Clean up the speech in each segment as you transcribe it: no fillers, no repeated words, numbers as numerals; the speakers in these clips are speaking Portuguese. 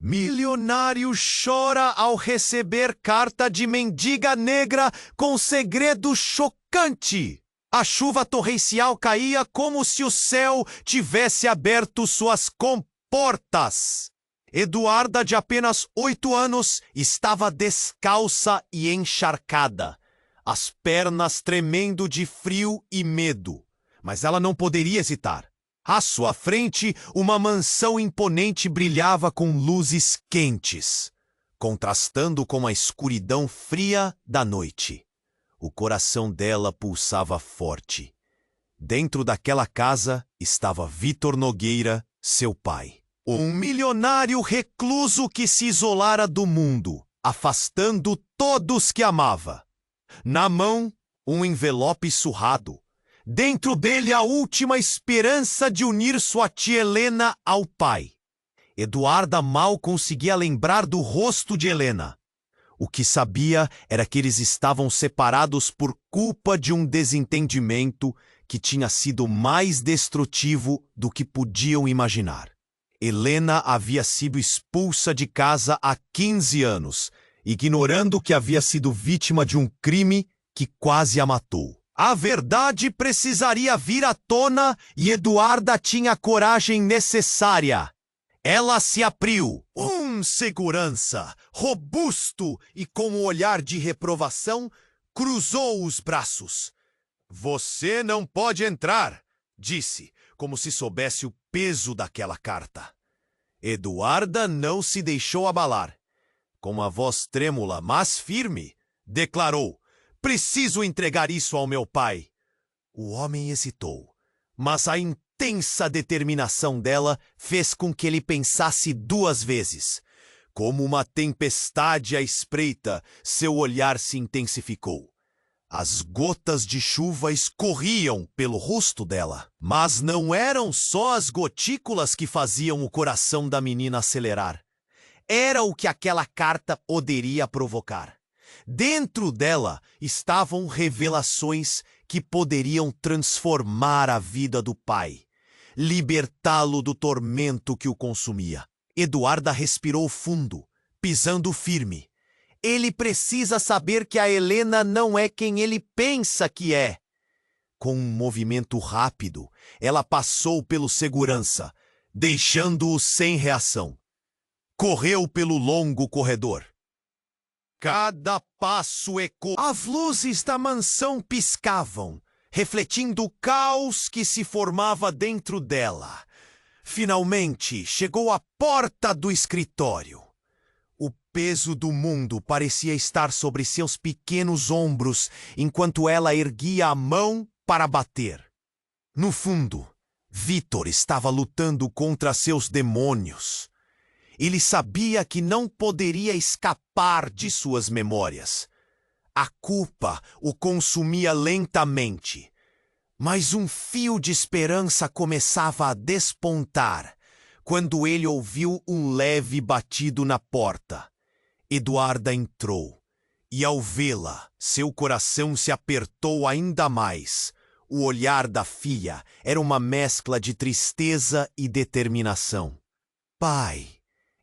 Milionário chora ao receber carta de mendiga negra com segredo chocante. A chuva torrencial caía como se o céu tivesse aberto suas comportas. Eduarda, de apenas 8 anos, estava descalça e encharcada, as pernas tremendo de frio e medo. Mas ela não poderia hesitar. À sua frente, uma mansão imponente brilhava com luzes quentes, contrastando com a escuridão fria da noite. O coração dela pulsava forte. Dentro daquela casa estava Vitor Nogueira, seu pai. Um milionário recluso que se isolara do mundo, afastando todos que amava. Na mão, um envelope surrado. Dentro dele, a última esperança de unir sua tia Helena ao pai. Eduarda mal conseguia lembrar do rosto de Helena. O que sabia era que eles estavam separados por culpa de um desentendimento que tinha sido mais destrutivo do que podiam imaginar. Helena havia sido expulsa de casa há 15 anos, ignorando que havia sido vítima de um crime que quase a matou. A verdade precisaria vir à tona e Eduarda tinha a coragem necessária. Ela se abriu. Um segurança, robusto e com um olhar de reprovação, cruzou os braços. "Você não pode entrar", disse, como se soubesse o peso daquela carta. Eduarda não se deixou abalar. Com a voz trêmula, mas firme, declarou: "Preciso entregar isso ao meu pai." O homem hesitou, mas a intensa determinação dela fez com que ele pensasse 2 vezes. Como uma tempestade à espreita, seu olhar se intensificou. As gotas de chuva escorriam pelo rosto dela. Mas não eram só as gotículas que faziam o coração da menina acelerar. Era o que aquela carta poderia provocar. Dentro dela estavam revelações que poderiam transformar a vida do pai, libertá-lo do tormento que o consumia. Eduarda respirou fundo, pisando firme. Ele precisa saber que a Helena não é quem ele pensa que é. Com um movimento rápido, ela passou pelo segurança, deixando-o sem reação. Correu pelo longo corredor. Cada passo ecoou. As luzes da mansão piscavam, refletindo o caos que se formava dentro dela. Finalmente, chegou à porta do escritório. O peso do mundo parecia estar sobre seus pequenos ombros, enquanto ela erguia a mão para bater. No fundo, Vitor estava lutando contra seus demônios. Ele sabia que não poderia escapar de suas memórias. A culpa o consumia lentamente. Mas um fio de esperança começava a despontar quando ele ouviu um leve batido na porta. Eduarda entrou, e ao vê-la, seu coração se apertou ainda mais. O olhar da filha era uma mescla de tristeza e determinação. "Pai",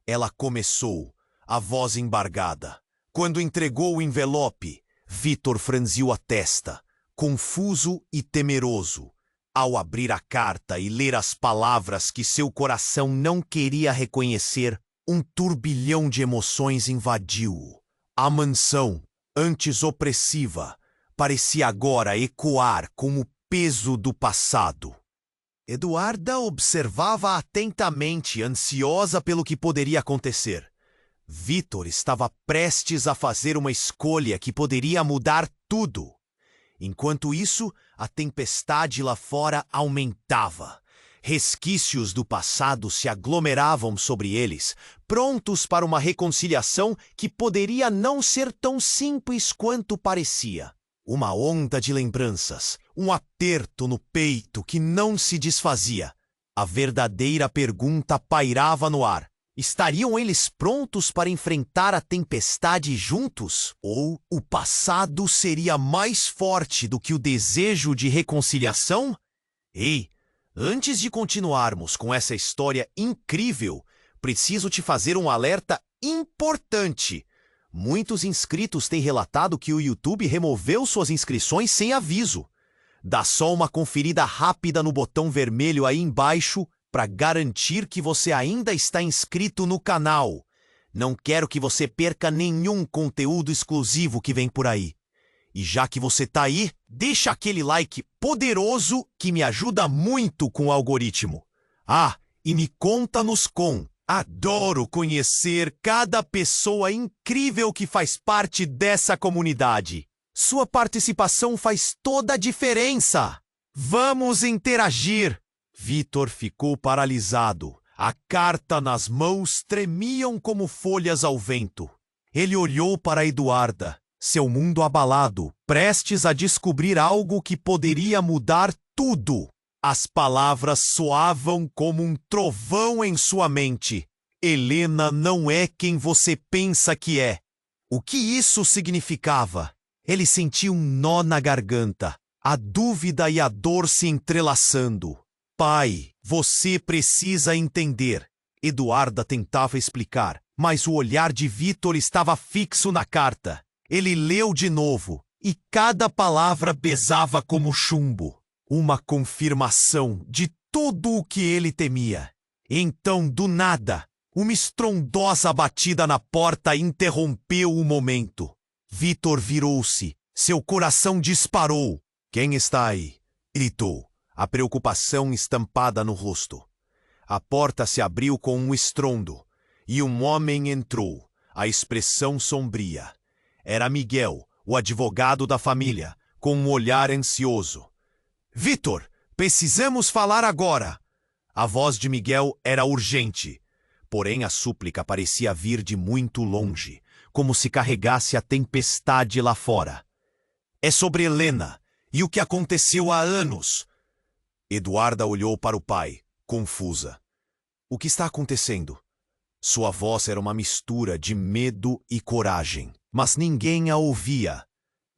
ela começou, a voz embargada. Quando entregou o envelope, Vitor franziu a testa, confuso e temeroso. Ao abrir a carta e ler as palavras que seu coração não queria reconhecer, um turbilhão de emoções invadiu-o. A mansão, antes opressiva, parecia agora ecoar com o peso do passado. Eduarda observava atentamente, ansiosa pelo que poderia acontecer. Vitor estava prestes a fazer uma escolha que poderia mudar tudo. Enquanto isso, a tempestade lá fora aumentava. Resquícios do passado se aglomeravam sobre eles, prontos para uma reconciliação que poderia não ser tão simples quanto parecia. Uma onda de lembranças, um aperto no peito que não se desfazia. A verdadeira pergunta pairava no ar. Estariam eles prontos para enfrentar a tempestade juntos? Ou o passado seria mais forte do que o desejo de reconciliação? Ei, antes de continuarmos com essa história incrível, preciso te fazer um alerta importante. Muitos inscritos têm relatado que o YouTube removeu suas inscrições sem aviso. Dá só uma conferida rápida no botão vermelho aí embaixo para garantir que você ainda está inscrito no canal. Não quero que você perca nenhum conteúdo exclusivo que vem por aí. E já que você tá aí, deixa aquele like poderoso que me ajuda muito com o algoritmo. Ah, e me conta-nos com. Adoro conhecer cada pessoa incrível que faz parte dessa comunidade. Sua participação faz toda a diferença. Vamos interagir. Vitor ficou paralisado. A carta nas mãos tremiam como folhas ao vento. Ele olhou para Eduarda, seu mundo abalado, prestes a descobrir algo que poderia mudar tudo. As palavras soavam como um trovão em sua mente. Helena não é quem você pensa que é. O que isso significava? Ele sentiu um nó na garganta, a dúvida e a dor se entrelaçando. Pai, você precisa entender. Eduarda tentava explicar, mas o olhar de Vitor estava fixo na carta. Ele leu de novo, e cada palavra pesava como chumbo. Uma confirmação de tudo o que ele temia. Então, do nada, uma estrondosa batida na porta interrompeu o momento. Vitor virou-se. Seu coração disparou. Quem está aí? Gritou, a preocupação estampada no rosto. A porta se abriu com um estrondo, e um homem entrou, a expressão sombria. Era Miguel, o advogado da família, com um olhar ansioso. Vitor, precisamos falar agora. A voz de Miguel era urgente, porém a súplica parecia vir de muito longe, como se carregasse a tempestade lá fora. É sobre Helena e o que aconteceu há anos. Eduarda olhou para o pai, confusa. O que está acontecendo? Sua voz era uma mistura de medo e coragem, mas ninguém a ouvia.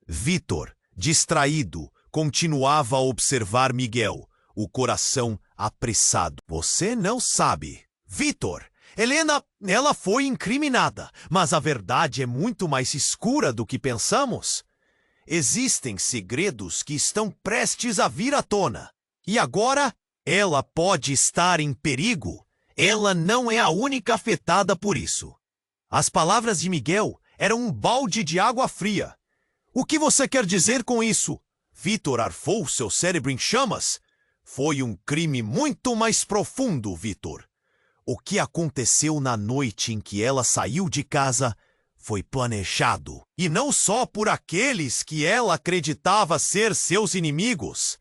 Vitor, distraído, continuava a observar Miguel, o coração apressado. Você não sabe. Vitor, Helena, ela foi incriminada, mas a verdade é muito mais escura do que pensamos. Existem segredos que estão prestes a vir à tona. E agora, ela pode estar em perigo. Ela não é a única afetada por isso. As palavras de Miguel eram um balde de água fria. O que você quer dizer com isso? Vitor arfou seu cérebro em chamas. Foi um crime muito mais profundo, Vitor. O que aconteceu na noite em que ela saiu de casa foi planejado. E não só por aqueles que ela acreditava ser seus inimigos.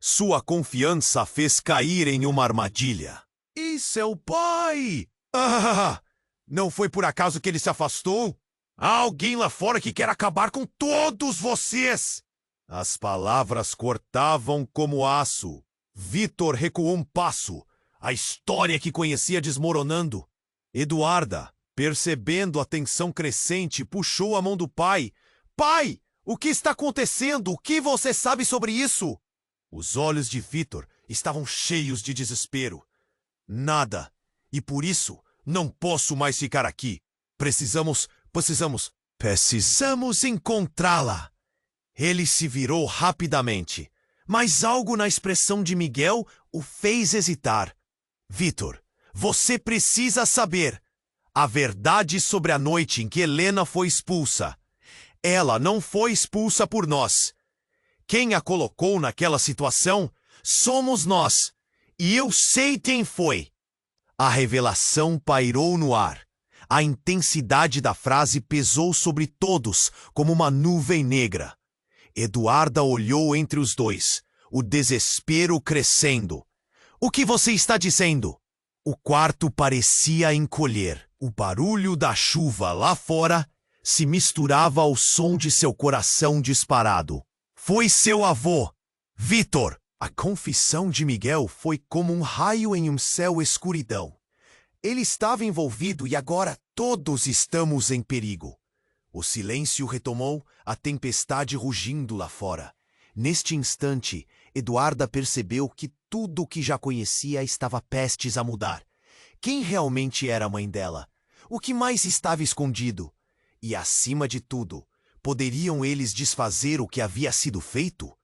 Sua confiança fez cair em uma armadilha. E seu pai? Ah, não foi por acaso que ele se afastou? Há alguém lá fora que quer acabar com todos vocês. As palavras cortavam como aço. Vitor recuou um passo, a história que conhecia desmoronando. Eduarda, percebendo a tensão crescente, puxou a mão do pai. Pai, o que está acontecendo? O que você sabe sobre isso? Os olhos de Vitor estavam cheios de desespero. Nada. E por isso, não posso mais ficar aqui. Precisamos encontrá-la. Ele se virou rapidamente, mas algo na expressão de Miguel o fez hesitar. Vitor, você precisa saber a verdade sobre a noite em que Helena foi expulsa. Ela não foi expulsa por nós. Quem a colocou naquela situação somos nós. E eu sei quem foi. A revelação pairou no ar. A intensidade da frase pesou sobre todos como uma nuvem negra. Eduarda olhou entre os dois, o desespero crescendo. O que você está dizendo? O quarto parecia encolher. O barulho da chuva lá fora se misturava ao som de seu coração disparado. Foi seu avô, Vitor. A confissão de Miguel foi como um raio em um céu escuridão. Ele estava envolvido e agora todos estamos em perigo. O silêncio retomou, a tempestade rugindo lá fora. Neste instante, Eduarda percebeu que tudo o que já conhecia estava prestes a mudar. Quem realmente era a mãe dela? O que mais estava escondido? E, acima de tudo, poderiam eles desfazer o que havia sido feito?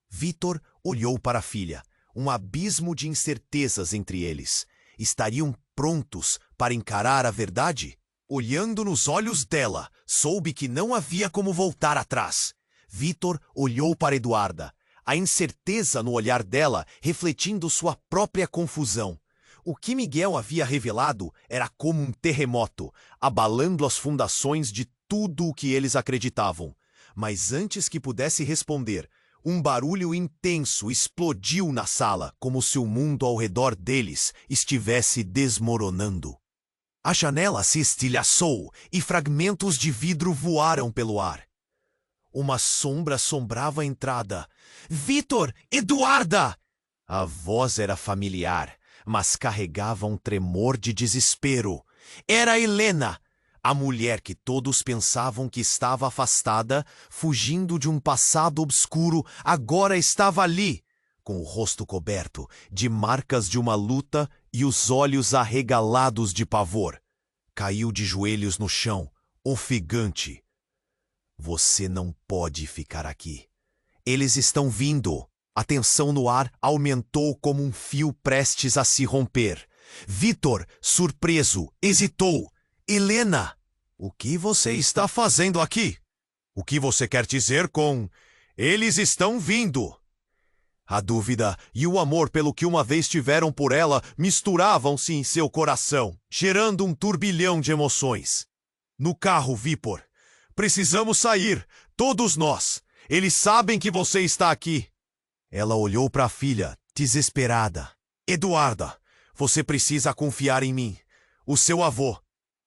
Vitor olhou para a filha, um abismo de incertezas entre eles. Estariam prontos para encarar a verdade? Olhando nos olhos dela, soube que não havia como voltar atrás. Vitor olhou para Eduarda, a incerteza no olhar dela refletindo sua própria confusão. O que Miguel havia revelado era como um terremoto, abalando as fundações de tudo o que eles acreditavam. Mas antes que pudesse responder, um barulho intenso explodiu na sala, como se o mundo ao redor deles estivesse desmoronando. A janela se estilhaçou e fragmentos de vidro voaram pelo ar. Uma sombra assombrava a entrada. Vitor! Eduarda! A voz era familiar, mas carregava um tremor de desespero. Era Helena, a mulher que todos pensavam que estava afastada, fugindo de um passado obscuro, agora estava ali, com o rosto coberto de marcas de uma luta e os olhos arregalados de pavor. Caiu de joelhos no chão, ofegante. Você não pode ficar aqui. Eles estão vindo. A tensão no ar aumentou como um fio prestes a se romper. Vitor, surpreso, hesitou. Helena! O que você está fazendo aqui? O que você quer dizer com eles estão vindo? A dúvida e o amor pelo que uma vez tiveram por ela misturavam-se em seu coração, gerando um turbilhão de emoções. No carro, Vitor. Precisamos sair, todos nós. Eles sabem que você está aqui. Ela olhou para a filha, desesperada. Eduarda, você precisa confiar em mim. O seu avô.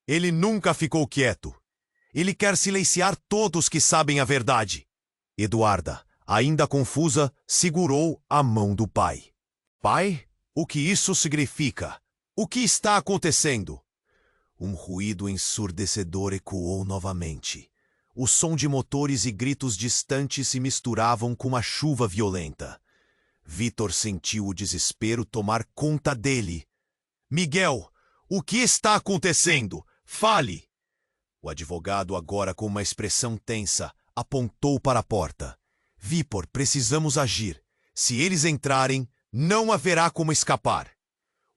Ele nunca ficou quieto. Ele quer silenciar todos que sabem a verdade. Eduarda, ainda confusa, segurou a mão do pai. Pai, o que isso significa? O que está acontecendo? Um ruído ensurdecedor ecoou novamente. O som de motores e gritos distantes se misturavam com a chuva violenta. Vitor sentiu o desespero tomar conta dele. Miguel, o que está acontecendo? Fale! O advogado, agora com uma expressão tensa, apontou para a porta. Vitor, precisamos agir. Se eles entrarem, não haverá como escapar.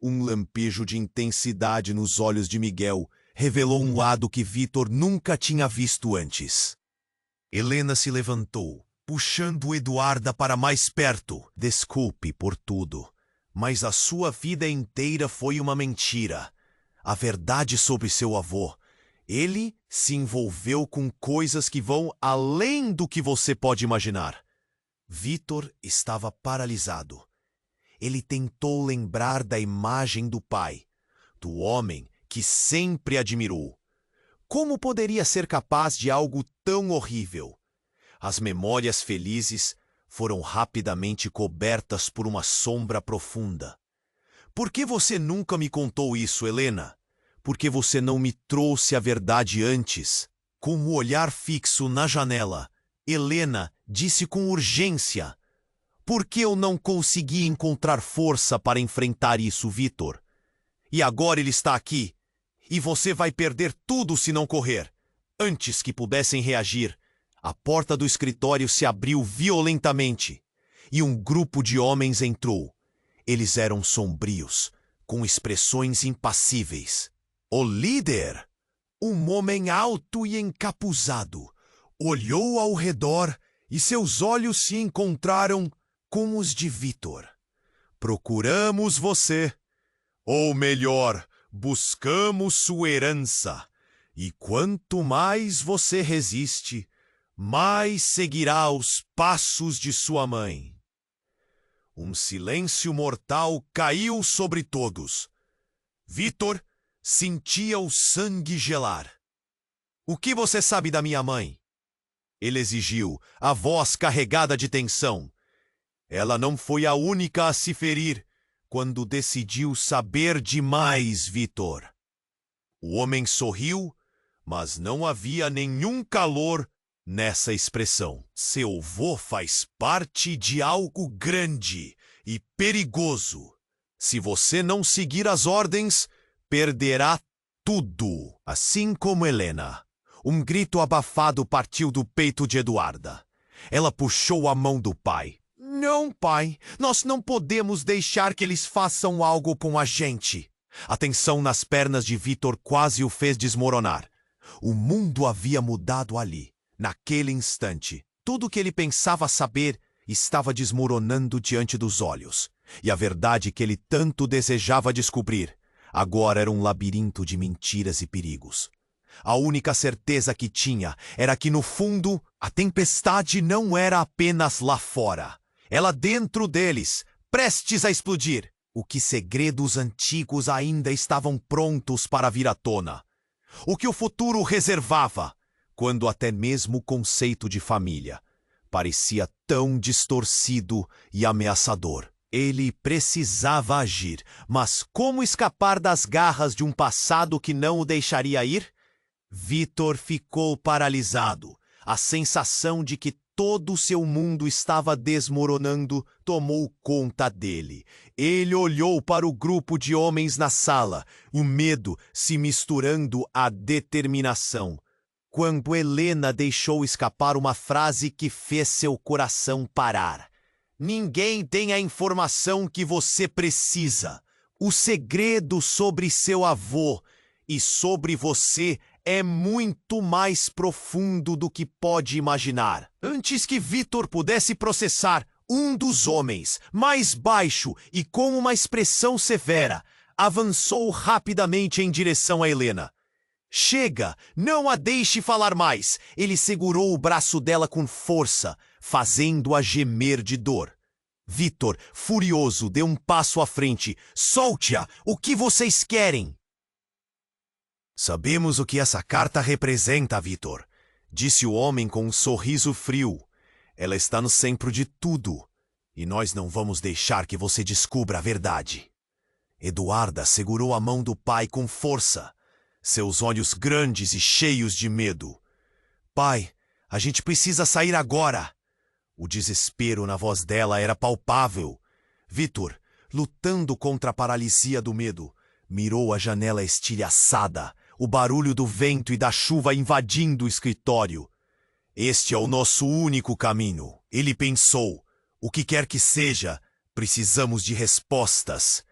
Um lampejo de intensidade nos olhos de Miguel revelou um lado que Vitor nunca tinha visto antes. Helena se levantou, puxando Eduarda para mais perto. Desculpe por tudo, mas a sua vida inteira foi uma mentira. A verdade sobre seu avô. Ele se envolveu com coisas que vão além do que você pode imaginar. Vitor estava paralisado. Ele tentou lembrar da imagem do pai, do homem que sempre admirou. Como poderia ser capaz de algo tão horrível? As memórias felizes foram rapidamente cobertas por uma sombra profunda. Por que você nunca me contou isso, Helena? Por que você não me trouxe a verdade antes? Com o olhar fixo na janela, Helena disse com urgência: por que eu não consegui encontrar força para enfrentar isso, Vitor? E agora ele está aqui. E você vai perder tudo se não correr. Antes que pudessem reagir, a porta do escritório se abriu violentamente e um grupo de homens entrou. Eles eram sombrios, com expressões impassíveis. O líder, um homem alto e encapuzado, olhou ao redor e seus olhos se encontraram com os de Vitor. Procuramos você, ou melhor, buscamos sua herança, e quanto mais você resiste, mais seguirá os passos de sua mãe. Um silêncio mortal caiu sobre todos. Vitor sentia o sangue gelar. O que você sabe da minha mãe? Ele exigiu, a voz carregada de tensão. Ela não foi a única a se ferir quando decidiu saber demais, Vitor. O homem sorriu, mas não havia nenhum calor nessa expressão. Seu avô faz parte de algo grande e perigoso. Se você não seguir as ordens, perderá tudo, assim como Helena. Um grito abafado partiu do peito de Eduarda. Ela puxou a mão do pai. Não, pai, nós não podemos deixar que eles façam algo com a gente. A tensão nas pernas de Vitor quase o fez desmoronar. O mundo havia mudado ali, naquele instante. Tudo o que ele pensava saber estava desmoronando diante dos olhos. E a verdade que ele tanto desejava descobrir, agora era um labirinto de mentiras e perigos. A única certeza que tinha era que, no fundo, a tempestade não era apenas lá fora. Ela dentro deles, prestes a explodir. O que segredos antigos ainda estavam prontos para vir à tona. O que o futuro reservava, quando até mesmo o conceito de família parecia tão distorcido e ameaçador. Ele precisava agir, mas como escapar das garras de um passado que não o deixaria ir? Vitor ficou paralisado. A sensação de que todo o seu mundo estava desmoronando tomou conta dele. Ele olhou para o grupo de homens na sala, o medo se misturando à determinação. Quando Helena deixou escapar uma frase que fez seu coração parar. Ninguém tem a informação que você precisa. O segredo sobre seu avô e sobre você é muito mais profundo do que pode imaginar. Antes que Vitor pudesse processar, um dos homens, mais baixo e com uma expressão severa, avançou rapidamente em direção a Helena. Chega, não a deixe falar mais. Ele segurou o braço dela com força, fazendo-a gemer de dor. Vitor, furioso, deu um passo à frente. Solte-a! O que vocês querem? Sabemos o que essa carta representa, Vitor, disse o homem com um sorriso frio. Ela está no centro de tudo, e nós não vamos deixar que você descubra a verdade. Eduarda segurou a mão do pai com força, seus olhos grandes e cheios de medo. Pai, a gente precisa sair agora. O desespero na voz dela era palpável. Vitor, lutando contra a paralisia do medo, mirou a janela estilhaçada, o barulho do vento e da chuva invadindo o escritório. Este é o nosso único caminho. Ele pensou. O que quer que seja, precisamos de respostas.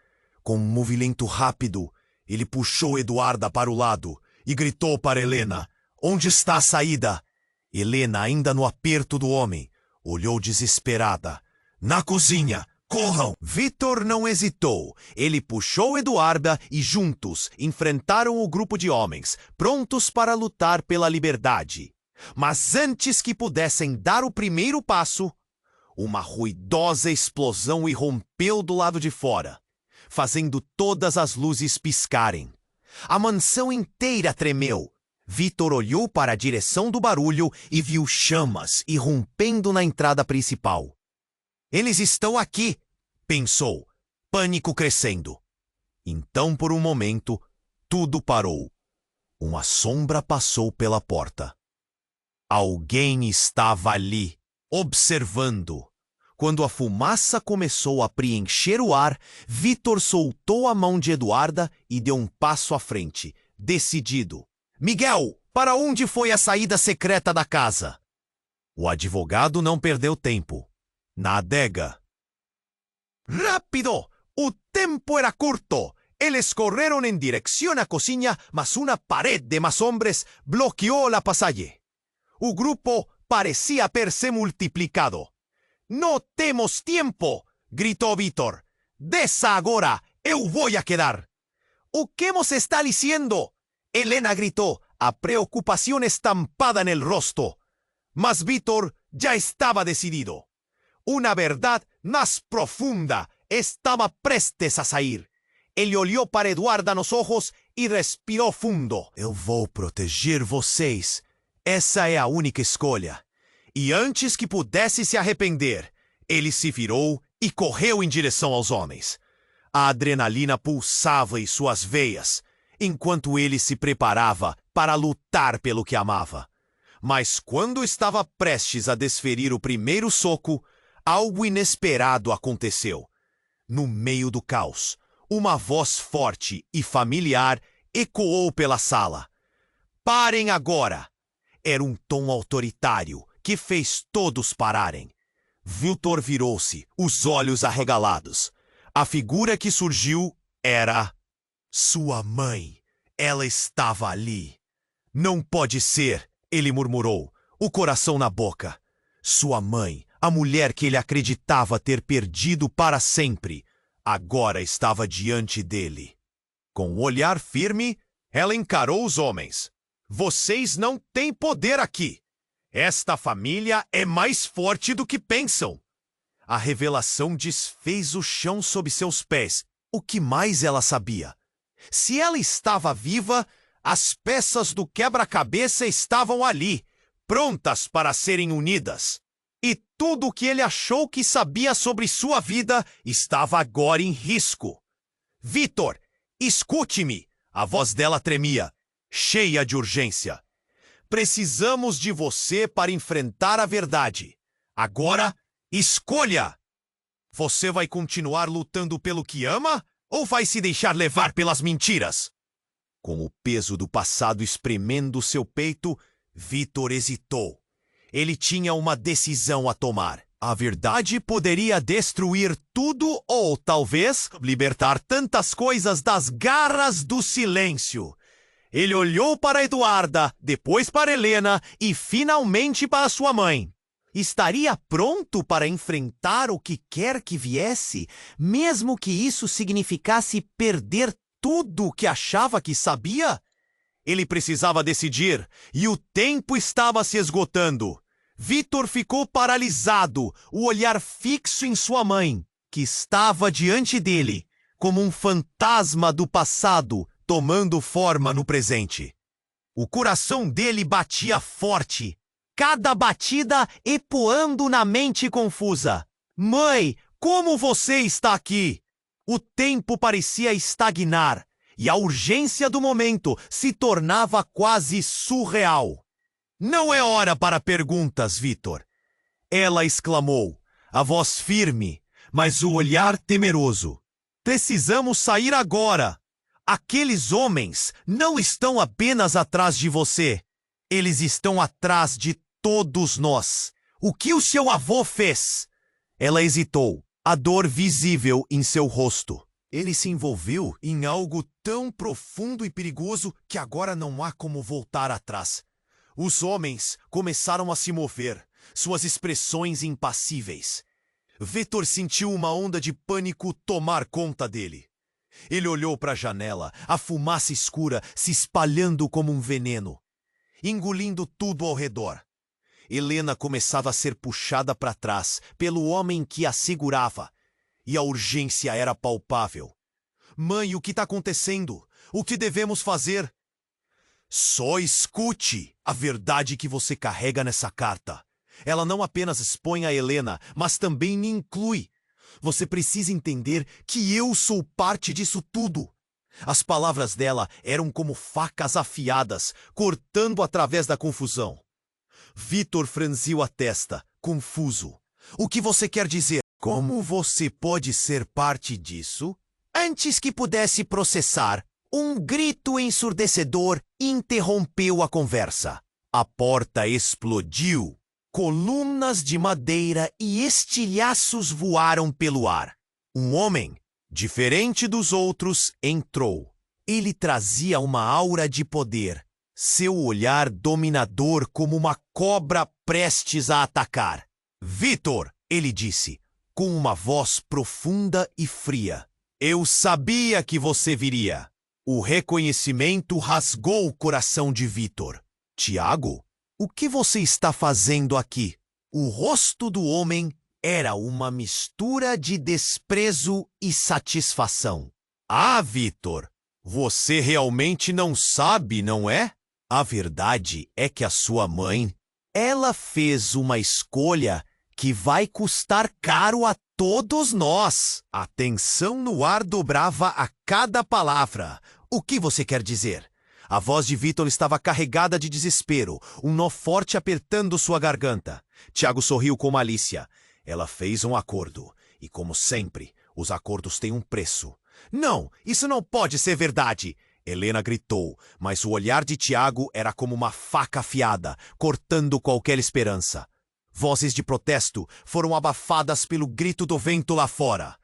Com um movimento rápido, ele puxou Eduarda para o lado e gritou para Helena. Onde está a saída? Helena, ainda no aperto do homem, olhou desesperada. Na cozinha! Corram! Vitor não hesitou. Ele puxou Eduarda e juntos enfrentaram o grupo de homens, prontos para lutar pela liberdade. Mas antes que pudessem dar o primeiro passo, uma ruidosa explosão irrompeu do lado de fora, fazendo todas as luzes piscarem. A mansão inteira tremeu. Vitor olhou para a direção do barulho e viu chamas irrompendo na entrada principal. Eles estão aqui, pensou, pânico crescendo. Então, por um momento, tudo parou. Uma sombra passou pela porta. Alguém estava ali, observando. Quando a fumaça começou a preencher o ar, Vitor soltou a mão de Eduarda e deu um passo à frente, decidido. Miguel, para onde foi a saída secreta da casa? O advogado não perdeu tempo. Na adega. ¡Rápido! O tempo era curto. Eles correram em direção à cozinha, mas uma parede de más hombres bloqueou a passagem. O grupo parecia haber-se multiplicado. «Não temos tempo!» gritou Vitor. «Dessa agora, eu vou a quedar!» «O que vos está diciendo?» Helena gritó, a preocupación estampada en el rostro. Mas Vitor ya estaba decidido. Una verdad más profunda estaba prestes a sair. Ele olhou para Eduarda nos ojos e respirou fundo. Eu vou proteger vocês. Essa é a única escolha. E antes que pudesse se arrepender, ele se virou e correu em direção aos homens. A adrenalina pulsava em suas veias, enquanto ele se preparava para lutar pelo que amava. Mas quando estava prestes a desferir o primeiro soco, algo inesperado aconteceu. No meio do caos, Uma voz forte e familiar ecoou pela sala. Parem agora! Era um tom autoritário que fez todos pararem. Vitor virou-se, os olhos arregalados. A figura que surgiu era sua mãe. Ela estava ali. Não pode ser, ele murmurou, o coração na boca. Sua mãe, a mulher que ele acreditava ter perdido para sempre, agora estava diante dele. Com um olhar firme, ela encarou os homens. Vocês não têm poder aqui. Esta família é mais forte do que pensam. A revelação desfez o chão sob seus pés. O que mais ela sabia? Se ela estava viva, as peças do quebra-cabeça estavam ali, prontas para serem unidas. E tudo o que ele achou que sabia sobre sua vida estava agora em risco. Vitor, escute-me! A voz dela tremia, cheia de urgência. Precisamos de você para enfrentar a verdade. Agora, escolha! Você vai continuar lutando pelo que ama ou vai se deixar levar pelas mentiras? Com o peso do passado espremendo seu peito, Vitor hesitou. Ele tinha uma decisão a tomar. A verdade poderia destruir tudo ou, talvez, libertar tantas coisas das garras do silêncio. Ele olhou para Eduarda, depois para Helena e, finalmente, para sua mãe. Estaria pronto para enfrentar o que quer que viesse, mesmo que isso significasse perder tudo o que achava que sabia? Ele precisava decidir, e o tempo estava se esgotando. Vitor ficou paralisado, o olhar fixo em sua mãe, que estava diante dele, como um fantasma do passado tomando forma no presente. O coração dele batia forte, cada batida ecoando na mente confusa. Mãe, como você está aqui? O tempo parecia estagnar, e a urgência do momento se tornava quase surreal. Não é hora para perguntas, Vitor. Ela exclamou, a voz firme, mas o olhar temeroso. Precisamos sair agora. Aqueles homens não estão apenas atrás de você. Eles estão atrás de todos nós. O que o seu avô fez? Ela hesitou, a dor visível em seu rosto. Ele se envolveu em algo tão profundo e perigoso que agora não há como voltar atrás. Os homens começaram a se mover, suas expressões impassíveis. Vitor sentiu uma onda de pânico tomar conta dele. Ele olhou para a janela, a fumaça escura se espalhando como um veneno, engolindo tudo ao redor. Helena começava a ser puxada para trás pelo homem que a segurava, e a urgência era palpável. Mãe, o que está acontecendo? O que devemos fazer? Só escute a verdade que você carrega nessa carta. Ela não apenas expõe a Helena, mas também me inclui. Você precisa entender que eu sou parte disso tudo. As palavras dela eram como facas afiadas, cortando através da confusão. Vitor franziu a testa, confuso. O que você quer dizer? Como você pode ser parte disso? Antes que pudesse processar, um grito ensurdecedor interrompeu a conversa. A porta explodiu. Colunas de madeira e estilhaços voaram pelo ar. Um homem, diferente dos outros, entrou. Ele trazia uma aura de poder, seu olhar dominador como uma cobra prestes a atacar. Vitor, ele disse, com uma voz profunda e fria. Eu sabia que você viria. O reconhecimento rasgou o coração de Vitor. Tiago? O que você está fazendo aqui? O rosto do homem era uma mistura de desprezo e satisfação. Ah, Vitor, você realmente não sabe, não é? A verdade é que a sua mãe, ela fez uma escolha que vai custar caro a todos nós. A tensão no ar dobrava a cada palavra. O que você quer dizer? A voz de Vitor estava carregada de desespero, um nó forte apertando sua garganta. Tiago sorriu com malícia. Ela fez um acordo, e como sempre, os acordos têm um preço. Não, isso não pode ser verdade! Helena gritou, mas o olhar de Tiago era como uma faca afiada, cortando qualquer esperança. Vozes de protesto foram abafadas pelo grito do vento lá fora.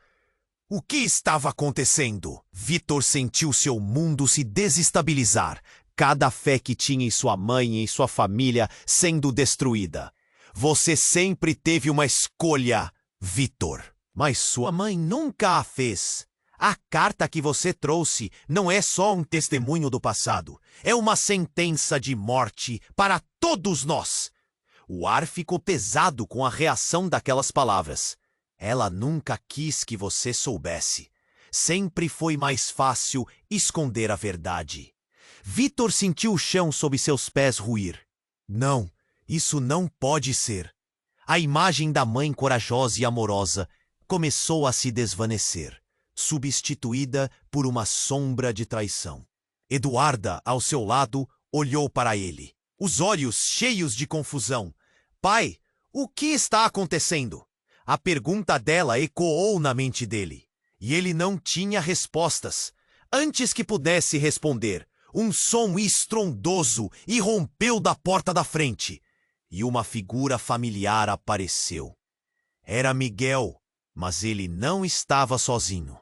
O que estava acontecendo? Vitor sentiu seu mundo se desestabilizar, cada fé que tinha em sua mãe e em sua família sendo destruída. Você sempre teve uma escolha, Vitor. Mas sua mãe nunca a fez. A carta que você trouxe não é só um testemunho do passado. É uma sentença de morte para todos nós. O ar ficou pesado com a reação daquelas palavras. Ela nunca quis que você soubesse. Sempre foi mais fácil esconder a verdade. Vitor sentiu o chão sob seus pés ruir. Não, isso não pode ser. A imagem da mãe corajosa e amorosa começou a se desvanecer, substituída por uma sombra de traição. Eduarda, ao seu lado, olhou para ele, os olhos cheios de confusão. Pai, o que está acontecendo? A pergunta dela ecoou na mente dele, e ele não tinha respostas. Antes que pudesse responder, um som estrondoso irrompeu da porta da frente, e uma figura familiar apareceu. Era Miguel, mas ele não estava sozinho.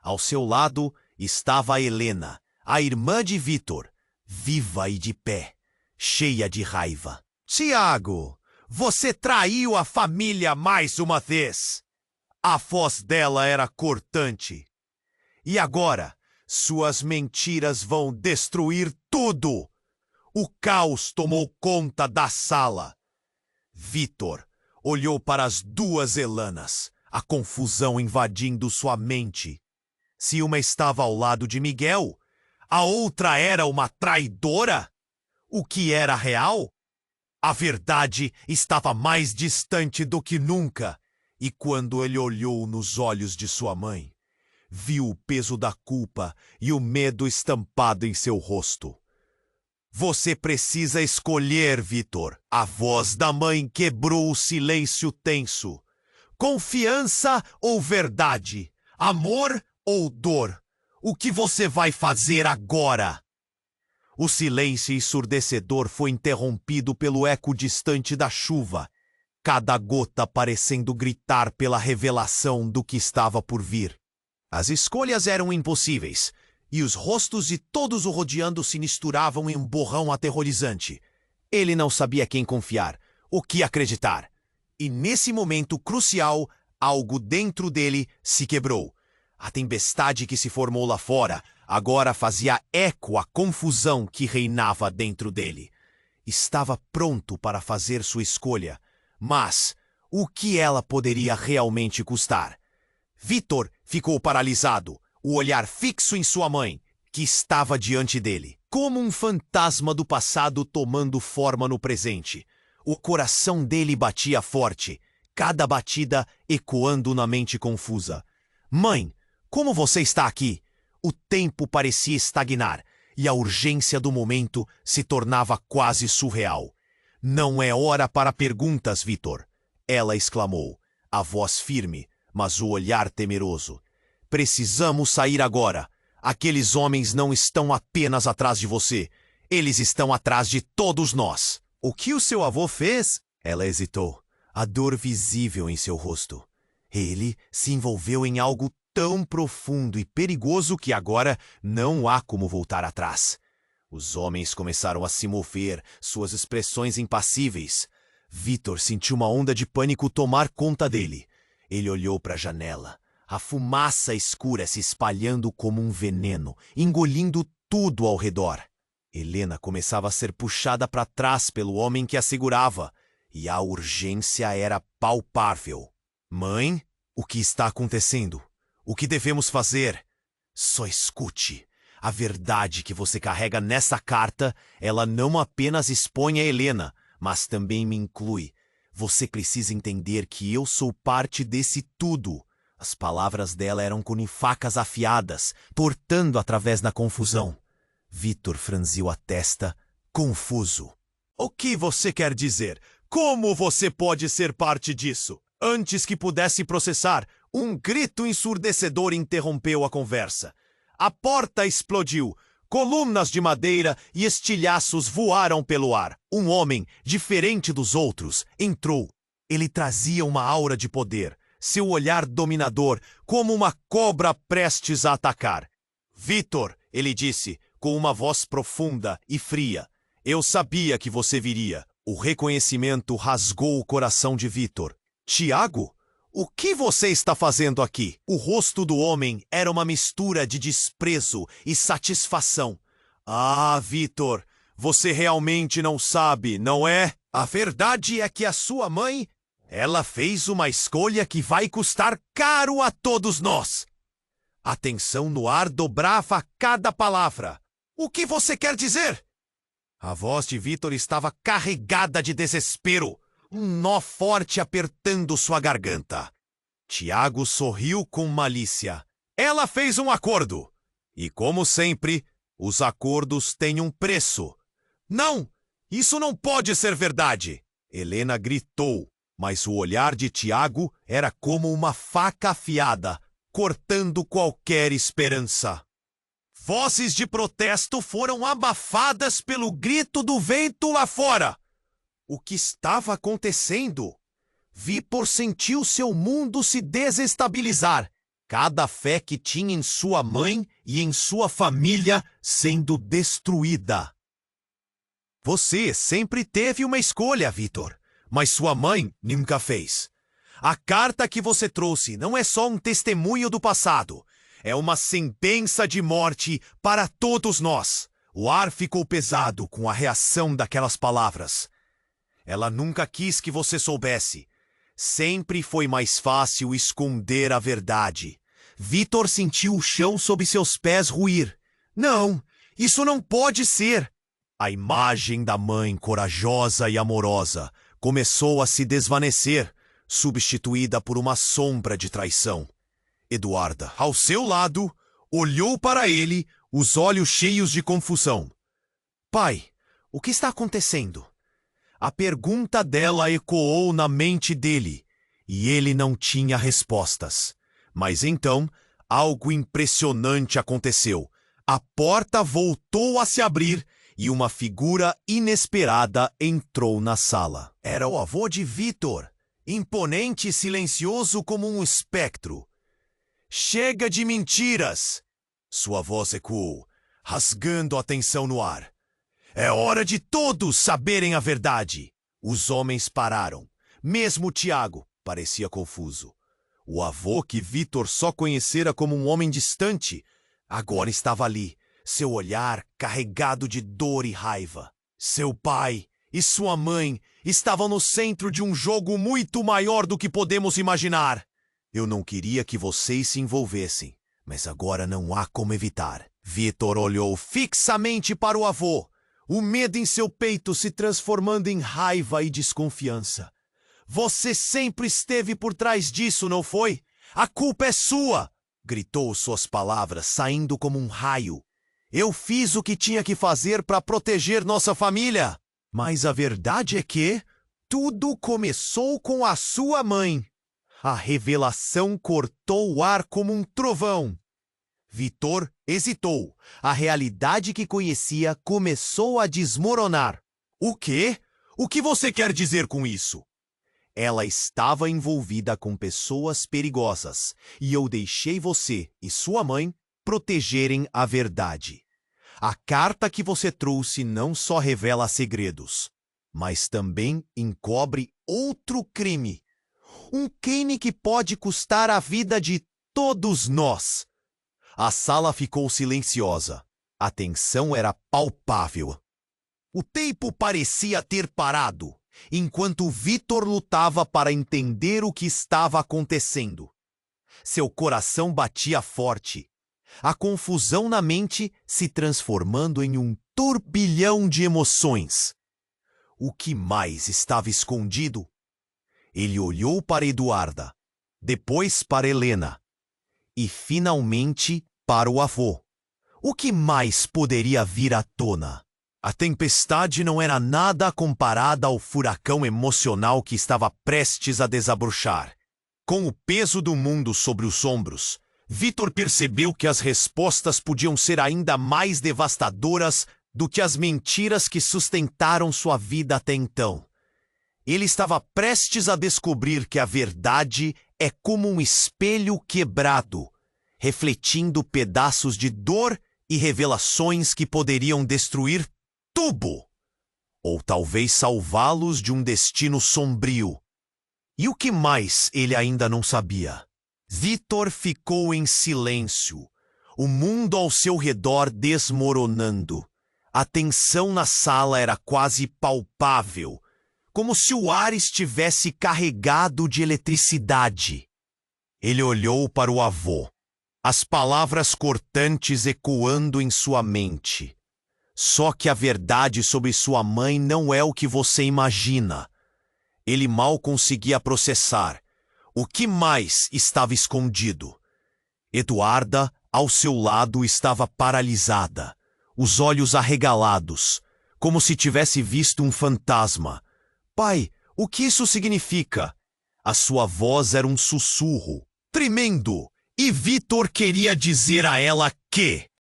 Ao seu lado estava Helena, a irmã de Vitor, viva e de pé, cheia de raiva. Tiago, você traiu a família mais uma vez. A voz dela era cortante. E agora, suas mentiras vão destruir tudo. O caos tomou conta da sala. Vitor olhou para as duas Helanas, a confusão invadindo sua mente. Se uma estava ao lado de Miguel, a outra era uma traidora? O que era real? A verdade estava mais distante do que nunca, e quando ele olhou nos olhos de sua mãe, viu o peso da culpa e o medo estampado em seu rosto. Você precisa escolher, Vitor. A voz da mãe quebrou o silêncio tenso. Confiança ou verdade? Amor ou dor? O que você vai fazer agora? O silêncio ensurdecedor foi interrompido pelo eco distante da chuva, cada gota parecendo gritar pela revelação do que estava por vir. As escolhas eram impossíveis, e os rostos de todos o rodeando se misturavam em um borrão aterrorizante. Ele não sabia quem confiar, o que acreditar. E nesse momento crucial, algo dentro dele se quebrou. A tempestade que se formou lá fora agora fazia eco à confusão que reinava dentro dele. Estava pronto para fazer sua escolha, mas o que ela poderia realmente custar? Vitor ficou paralisado, o olhar fixo em sua mãe, que estava diante dele, como um fantasma do passado tomando forma no presente. O coração dele batia forte, cada batida ecoando na mente confusa. Mãe, como você está aqui? O tempo parecia estagnar e a urgência do momento se tornava quase surreal. Não é hora para perguntas, Vitor, ela exclamou, a voz firme, mas o olhar temeroso. Precisamos sair agora. Aqueles homens não estão apenas atrás de você, eles estão atrás de todos nós. O que o seu avô fez? Ela hesitou, a dor visível em seu rosto. Ele se envolveu em algo tão profundo e perigoso que agora não há como voltar atrás. Os homens começaram a se mover, suas expressões impassíveis. Vitor sentiu uma onda de pânico tomar conta dele. Ele olhou para a janela, a fumaça escura se espalhando como um veneno, engolindo tudo ao redor. Helena começava a ser puxada para trás pelo homem que a segurava, e a urgência era palpável. Mãe, o que está acontecendo? O que devemos fazer? Só escute. A verdade que você carrega nessa carta, ela não apenas expõe a Helena, mas também me inclui. Você precisa entender que eu sou parte desse tudo. As palavras dela eram como facas afiadas, cortando através da confusão. Vitor franziu a testa, confuso. O que você quer dizer? Como você pode ser parte disso? Antes que pudesse processar, Um grito ensurdecedor interrompeu a conversa. A porta explodiu. Colunas de madeira e estilhaços voaram pelo ar. Um homem, diferente dos outros, entrou. Ele trazia uma aura de poder, seu olhar dominador, como uma cobra prestes a atacar. Vitor, ele disse, com uma voz profunda e fria. Eu sabia que você viria. O reconhecimento rasgou o coração de Vitor. Tiago? O que você está fazendo aqui? O rosto do homem era uma mistura de desprezo e satisfação. Ah, Vitor, você realmente não sabe, não é? A verdade é que a sua mãe, ela fez uma escolha que vai custar caro a todos nós. A tensão no ar dobrava a cada palavra. O que você quer dizer? A voz de Vitor estava carregada de desespero. Um nó forte apertando sua garganta. Tiago sorriu com malícia. Ela fez um acordo. E como sempre, os acordos têm um preço. Não! Isso não pode ser verdade! Helena gritou, mas o olhar de Tiago era como uma faca afiada, cortando qualquer esperança. Vozes de protesto foram abafadas pelo grito do vento lá fora. O que estava acontecendo? Vitor sentiu seu mundo se desestabilizar. Cada fé que tinha em sua mãe e em sua família sendo destruída. Você sempre teve uma escolha, Vitor, mas sua mãe nunca fez. A carta que você trouxe não é só um testemunho do passado. É uma sentença de morte para todos nós. O ar ficou pesado com a reação daquelas palavras. Ela nunca quis que você soubesse. Sempre foi mais fácil esconder a verdade. Vitor sentiu o chão sob seus pés ruir. Não, isso não pode ser. A imagem da mãe corajosa e amorosa começou a se desvanecer, substituída por uma sombra de traição. Eduarda, ao seu lado, olhou para ele, os olhos cheios de confusão. Pai, o que está acontecendo? A pergunta dela ecoou na mente dele, e ele não tinha respostas. Mas então, algo impressionante aconteceu. A porta voltou a se abrir e uma figura inesperada entrou na sala. Era o avô de Vitor, imponente e silencioso como um espectro. Chega de mentiras! Sua voz ecoou, rasgando a tensão no ar. É hora de todos saberem a verdade. Os homens pararam. Mesmo Tiago parecia confuso. O avô que Vitor só conhecera como um homem distante, agora estava ali, seu olhar carregado de dor e raiva. Seu pai e sua mãe estavam no centro de um jogo muito maior do que podemos imaginar. Eu não queria que vocês se envolvessem, mas agora não há como evitar. Vitor olhou fixamente para o avô, o medo em seu peito se transformando em raiva e desconfiança. Você sempre esteve por trás disso, não foi? A culpa é sua! Gritou suas palavras, saindo como um raio. Eu fiz o que tinha que fazer para proteger nossa família. Mas a verdade é que tudo começou com a sua mãe. A revelação cortou o ar como um trovão. Vitor hesitou. A realidade que conhecia começou a desmoronar. O quê? O que você quer dizer com isso? Ela estava envolvida com pessoas perigosas e eu deixei você e sua mãe protegerem a verdade. A carta que você trouxe não só revela segredos, mas também encobre outro crime. Um crime que pode custar a vida de todos nós. A sala ficou silenciosa. A tensão era palpável. O tempo parecia ter parado, enquanto Vitor lutava para entender o que estava acontecendo. Seu coração batia forte, a confusão na mente se transformando em um turbilhão de emoções. O que mais estava escondido? Ele olhou para Eduarda, depois para Helena e finalmente para o avô. O que mais poderia vir à tona? A tempestade não era nada comparada ao furacão emocional que estava prestes a desabrochar. Com o peso do mundo sobre os ombros, Vitor percebeu que as respostas podiam ser ainda mais devastadoras do que as mentiras que sustentaram sua vida até então. Ele estava prestes a descobrir que a verdade é como um espelho quebrado, refletindo pedaços de dor e revelações que poderiam destruir tudo, ou talvez salvá-los de um destino sombrio. E o que mais ele ainda não sabia? Vitor ficou em silêncio, o mundo ao seu redor desmoronando. A tensão na sala era quase palpável, como se o ar estivesse carregado de eletricidade. Ele olhou para o avô, as palavras cortantes ecoando em sua mente. Só que a verdade sobre sua mãe não é o que você imagina. Ele mal conseguia processar. O que mais estava escondido? Eduarda, ao seu lado, estava paralisada, os olhos arregalados, como se tivesse visto um fantasma. Pai, o que isso significa? A sua voz era um sussurro, tremendo, e Vitor queria dizer a ela que...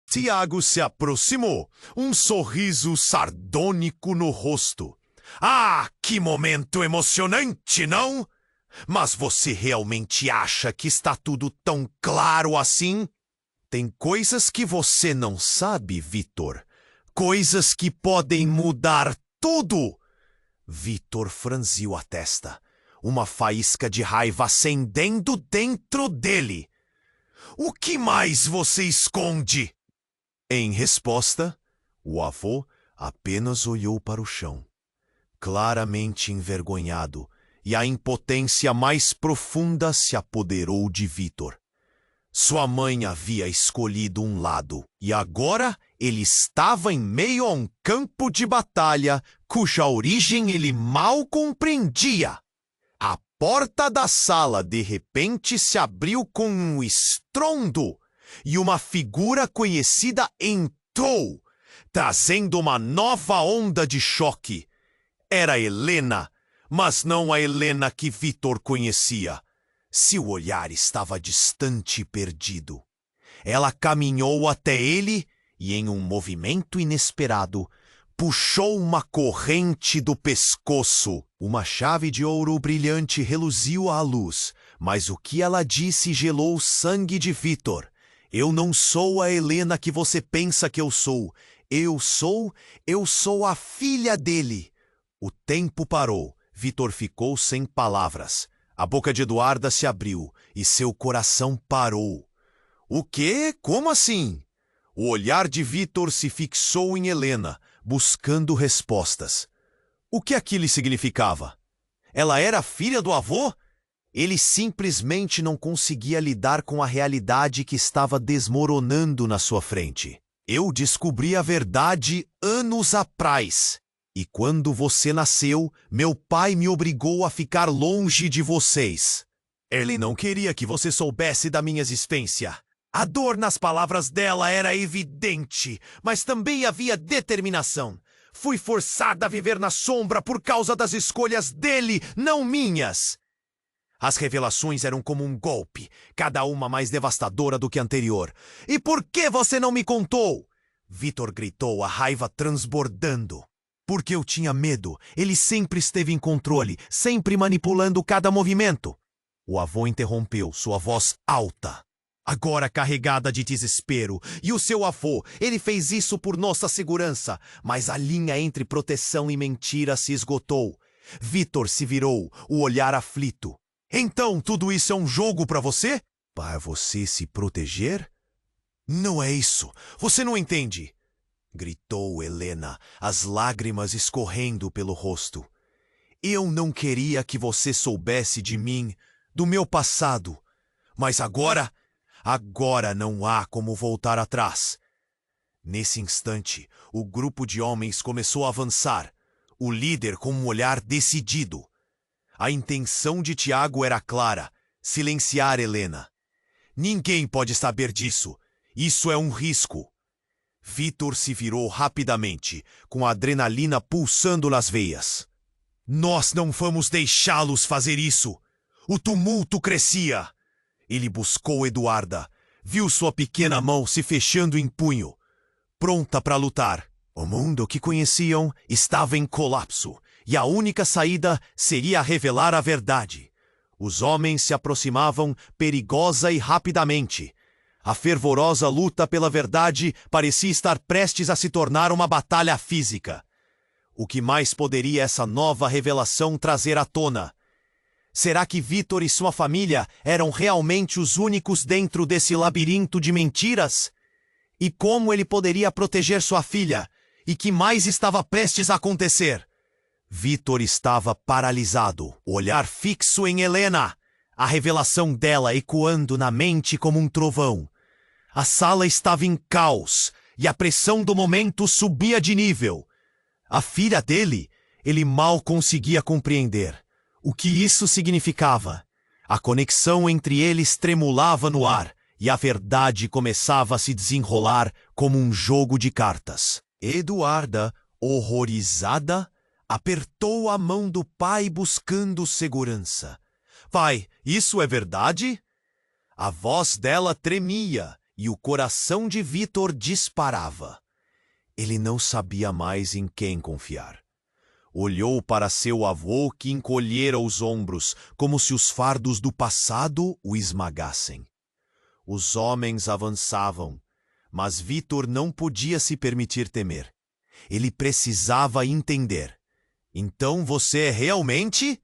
Tiago se aproximou, um sorriso sardônico no rosto. Ah, que momento emocionante, não? Mas você realmente acha que está tudo tão claro assim? Tem coisas que você não sabe, Vitor. Coisas que podem mudar tudo. Vitor franziu a testa, uma faísca de raiva acendendo dentro dele. O que mais você esconde? Em resposta, o avô apenas olhou para o chão, claramente envergonhado, e a impotência mais profunda se apoderou de Vitor. Sua mãe havia escolhido um lado, e agora ele estava em meio a um campo de batalha cuja origem ele mal compreendia. A porta da sala de repente se abriu com um estrondo, e uma figura conhecida entrou, trazendo uma nova onda de choque. Era Helena, mas não a Helena que Vitor conhecia. Seu olhar estava distante e perdido. Ela caminhou até ele e, em um movimento inesperado, puxou uma corrente do pescoço. Uma chave de ouro brilhante reluziu à luz, mas o que ela disse gelou o sangue de Vitor. Eu não sou a Helena que você pensa que eu sou. Eu sou a filha dele. O tempo parou. Vitor ficou sem palavras. A boca de Eduarda se abriu e seu coração parou. O quê? Como assim? O olhar de Vitor se fixou em Helena, buscando respostas. O que aquilo significava? Ela era filha do avô? Ele simplesmente não conseguia lidar com a realidade que estava desmoronando na sua frente. Eu descobri a verdade anos atrás. E quando você nasceu, meu pai me obrigou a ficar longe de vocês. Ele não queria que você soubesse da minha existência. A dor nas palavras dela era evidente, mas também havia determinação. Fui forçada a viver na sombra por causa das escolhas dele, não minhas. As revelações eram como um golpe, cada uma mais devastadora do que a anterior. E por que você não me contou? Vitor gritou, a raiva transbordando. Porque eu tinha medo. Ele sempre esteve em controle, sempre manipulando cada movimento. O avô interrompeu, sua voz alta, agora carregada de desespero. E o seu avô, ele fez isso por nossa segurança. Mas a linha entre proteção e mentira se esgotou. Vitor se virou, o olhar aflito. Então tudo isso é um jogo para você? Para você se proteger? Não é isso. Você não entende. Gritou Helena, as lágrimas escorrendo pelo rosto. Eu não queria que você soubesse de mim, do meu passado. Mas agora não há como voltar atrás. Nesse instante, o grupo de homens começou a avançar, o líder com um olhar decidido. A intenção de Tiago era clara, silenciar Helena. Ninguém pode saber disso. Isso é um risco. Vitor se virou rapidamente, com a adrenalina pulsando nas veias. Nós não vamos deixá-los fazer isso. O tumulto crescia. Ele buscou Eduarda. Viu sua pequena mão se fechando em punho, pronta para lutar. O mundo que conheciam estava em colapso, e a única saída seria revelar a verdade. Os homens se aproximavam perigosa e rapidamente. A fervorosa luta pela verdade parecia estar prestes a se tornar uma batalha física. O que mais poderia essa nova revelação trazer à tona? Será que Vitor e sua família eram realmente os únicos dentro desse labirinto de mentiras? E como ele poderia proteger sua filha? E que mais estava prestes a acontecer? Vitor estava paralisado, o olhar fixo em Helena, a revelação dela ecoando na mente como um trovão. A sala estava em caos e a pressão do momento subia de nível. A filha dele, ele mal conseguia compreender. O que isso significava? A conexão entre eles tremulava no ar e a verdade começava a se desenrolar como um jogo de cartas. Eduarda, horrorizada, apertou a mão do pai buscando segurança. Pai, isso é verdade? A voz dela tremia e o coração de Vitor disparava. Ele não sabia mais em quem confiar. Olhou para seu avô que encolhera os ombros, como se os fardos do passado o esmagassem. Os homens avançavam, mas Vitor não podia se permitir temer. Ele precisava entender. Então você é realmente?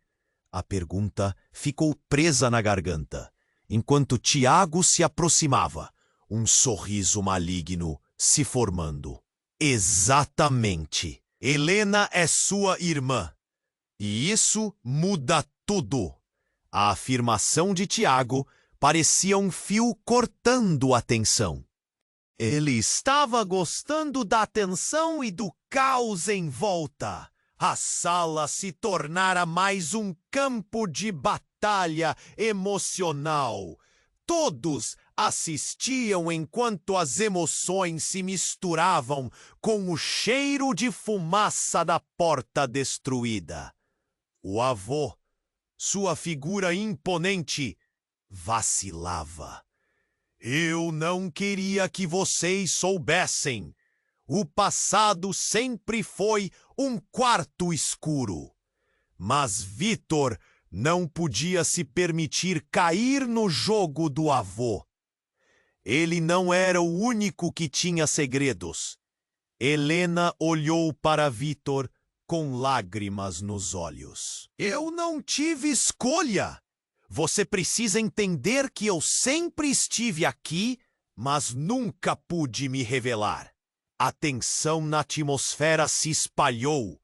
A pergunta ficou presa na garganta, enquanto Tiago se aproximava, um sorriso maligno se formando. Exatamente. Helena é sua irmã. E isso muda tudo. A afirmação de Tiago parecia um fio cortando a tensão. Ele estava gostando da atenção e do caos em volta. A sala se tornara mais um campo de batalha emocional. Todos assistiam enquanto as emoções se misturavam com o cheiro de fumaça da porta destruída. O avô, sua figura imponente, vacilava. Eu não queria que vocês soubessem. O passado sempre foi um quarto escuro. Mas Vitor não podia se permitir cair no jogo do avô. Ele não era o único que tinha segredos. Helena olhou para Vitor com lágrimas nos olhos. Eu não tive escolha. Você precisa entender que eu sempre estive aqui, mas nunca pude me revelar. A tensão na atmosfera se espalhou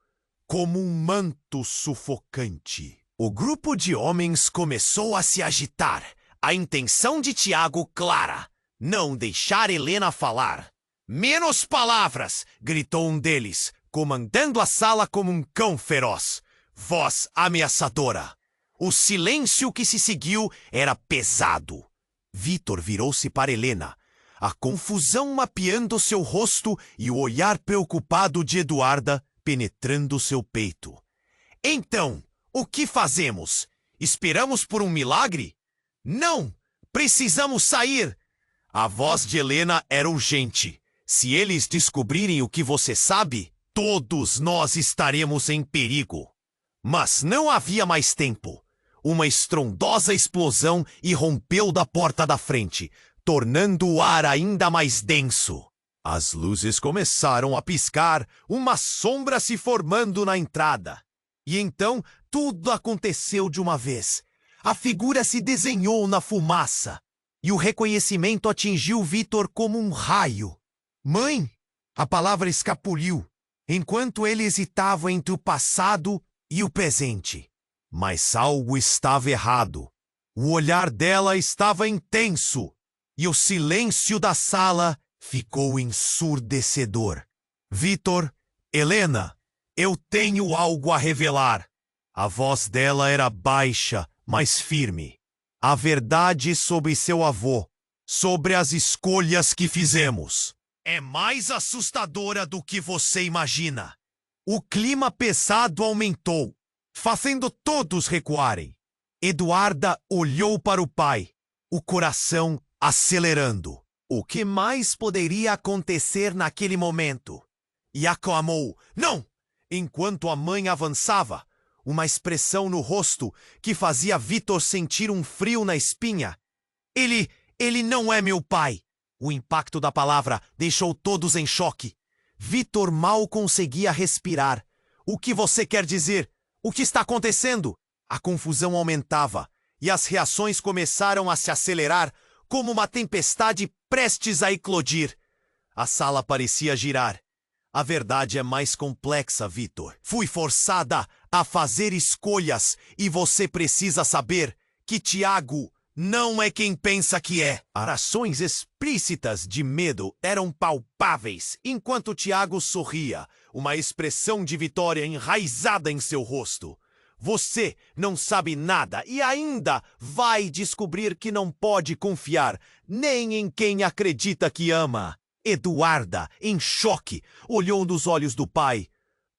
como um manto sufocante. O grupo de homens começou a se agitar. A intenção de Tiago clara: não deixar Helena falar. Menos palavras! Gritou um deles, comandando a sala como um cão feroz. Voz ameaçadora. O silêncio que se seguiu era pesado. Vitor virou-se para Helena, a confusão mapeando seu rosto e o olhar preocupado de Eduarda penetrando seu peito. Então, o que fazemos? Esperamos por um milagre? Não! Precisamos sair! A voz de Helena era urgente. Se eles descobrirem o que você sabe, todos nós estaremos em perigo. Mas não havia mais tempo. Uma estrondosa explosão irrompeu da porta da frente, tornando o ar ainda mais denso. As luzes começaram a piscar, uma sombra se formando na entrada. E então tudo aconteceu de uma vez. A figura se desenhou na fumaça, e o reconhecimento atingiu Vitor como um raio. Mãe! A palavra escapuliu, enquanto ele hesitava entre o passado e o presente. Mas algo estava errado. O olhar dela estava intenso, e o silêncio da sala ficou ensurdecedor. Vitor, Helena, eu tenho algo a revelar. A voz dela era baixa, mas firme. A verdade sobre seu avô, sobre as escolhas que fizemos, é mais assustadora do que você imagina. O clima pesado aumentou, fazendo todos recuarem. Eduarda olhou para o pai, o coração acelerando. O que mais poderia acontecer naquele momento? E aclamou, não! Enquanto a mãe avançava, uma expressão no rosto que fazia Vitor sentir um frio na espinha. Ele não é meu pai! O impacto da palavra deixou todos em choque. Vitor mal conseguia respirar. O que você quer dizer? O que está acontecendo? A confusão aumentava e as reações começaram a se acelerar como uma tempestade prestes a eclodir. A sala parecia girar. A verdade é mais complexa, Vitor. Fui forçada a fazer escolhas e você precisa saber que Tiago não é quem pensa que é. As ações explícitas de medo eram palpáveis enquanto Tiago sorria, uma expressão de vitória enraizada em seu rosto. Você não sabe nada e ainda vai descobrir que não pode confiar nem em quem acredita que ama. Eduarda, em choque, olhou nos olhos do pai.